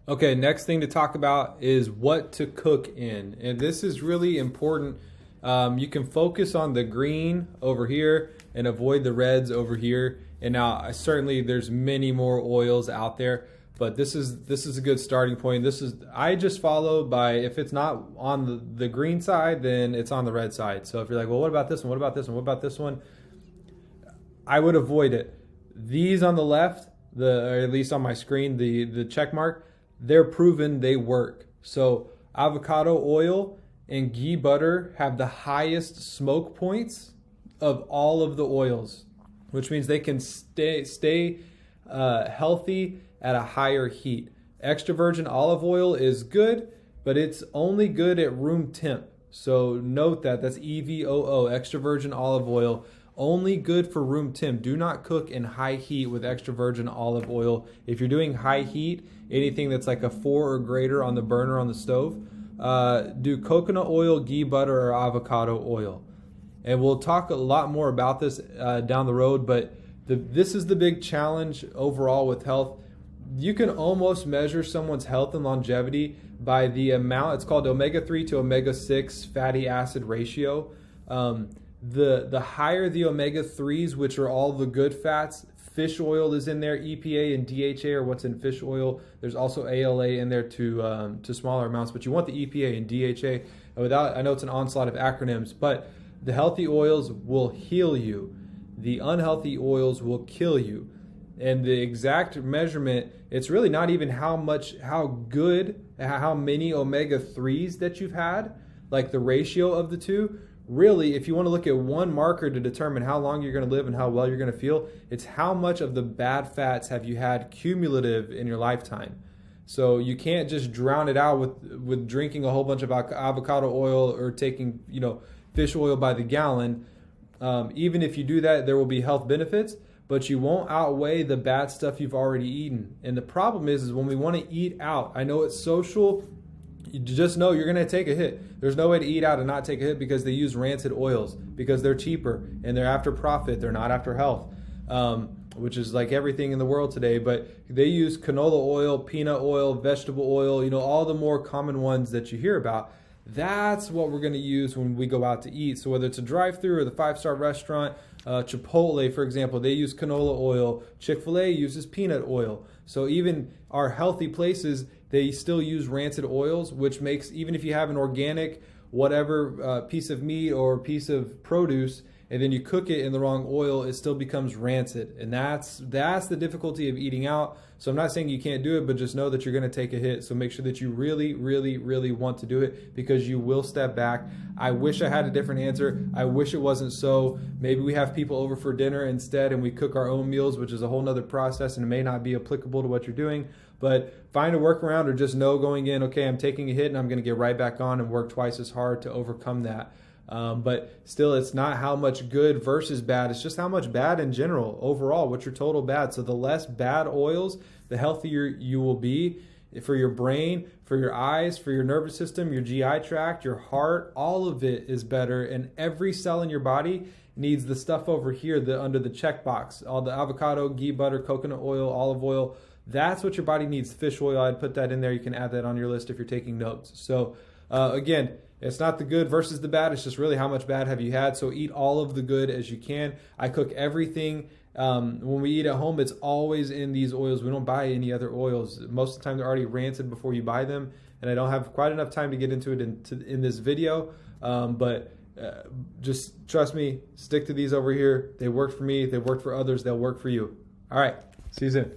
Okay, next thing to talk about is what to cook in. And this is really important. You can focus on the green over here and avoid the reds over here. And now certainly there's many more oils out there, but this is a good starting point. I just follow by, if it's not on the green side, then it's on the red side. So if you're like, well, what about this one? What about this one? What about this one? I would avoid it. These on the left, or at least on my screen, the check mark, they're proven they work. So avocado oil and ghee butter have the highest smoke points of all of the oils, which means they can stay healthy at a higher heat. Extra virgin olive oil is good, but it's only good at room temp. So note that's EVOO, extra virgin olive oil. Only good for room temp. Do not cook in high heat with extra virgin olive oil. If you're doing high heat, anything that's like a 4 or greater on the burner on the stove, do coconut oil, ghee butter, or avocado oil. And we'll talk a lot more about this down the road, but this is the big challenge overall with health. You can almost measure someone's health and longevity by the amount, it's called omega-3 to omega-6 fatty acid ratio. The higher the omega-3s, which are all the good fats, fish oil is in there, EPA and DHA are what's in fish oil. There's also ALA in there to smaller amounts, but you want the EPA and DHA. I know it's an onslaught of acronyms, but the healthy oils will heal you. The unhealthy oils will kill you. And the exact measurement, it's really not even how many omega-3s that you've had, like the ratio of the two. Really, if you want to look at one marker to determine how long you're going to live and how well you're going to feel, it's how much of the bad fats have you had cumulative in your lifetime. So you can't just drown it out with drinking a whole bunch of avocado oil or taking fish oil by the gallon. Even if you do that, there will be health benefits, but you won't outweigh the bad stuff you've already eaten. And the problem is when we want to eat out, I know it's social, you just know you're going to take a hit. There's no way to eat out and not take a hit because they use rancid oils, because they're cheaper and they're after profit. They're not after health, which is like everything in the world today. But they use canola oil, peanut oil, vegetable oil, all the more common ones that you hear about. That's what we're going to use when we go out to eat. So whether it's a drive-through or the 5-star restaurant, Chipotle, for example, they use canola oil. Chick-fil-A uses peanut oil. So even our healthy places, they still use rancid oils, which makes, even if you have an organic whatever piece of meat or piece of produce, and then you cook it in the wrong oil, it still becomes rancid. And that's the difficulty of eating out. So I'm not saying you can't do it, but just know that you're going to take a hit. So make sure that you really, really, really want to do it, because you will step back. I wish I had a different answer. I wish it wasn't so. Maybe we have people over for dinner instead and we cook our own meals, which is a whole nother process and it may not be applicable to what you're doing. But find a workaround, or just know going in, okay, I'm taking a hit and I'm going to get right back on and work twice as hard to overcome that. But still, it's not how much good versus bad. It's just how much bad in general, overall, what's your total bad. So the less bad oils, the healthier you will be for your brain, for your eyes, for your nervous system, your GI tract, your heart. All of it is better. And every cell in your body needs the stuff over here under the checkbox. All the avocado, ghee butter, coconut oil, olive oil. That's what your body needs. Fish oil, I'd put that in there. You can add that on your list if you're taking notes. So again, it's not the good versus the bad. It's just really how much bad have you had. So eat all of the good as you can. I cook everything. When we eat at home, it's always in these oils. We don't buy any other oils. Most of the time, they're already rancid before you buy them. And I don't have quite enough time to get into it in this video. But just trust me, stick to these over here. They worked for me. They worked for others. They'll work for you. All right. See you soon.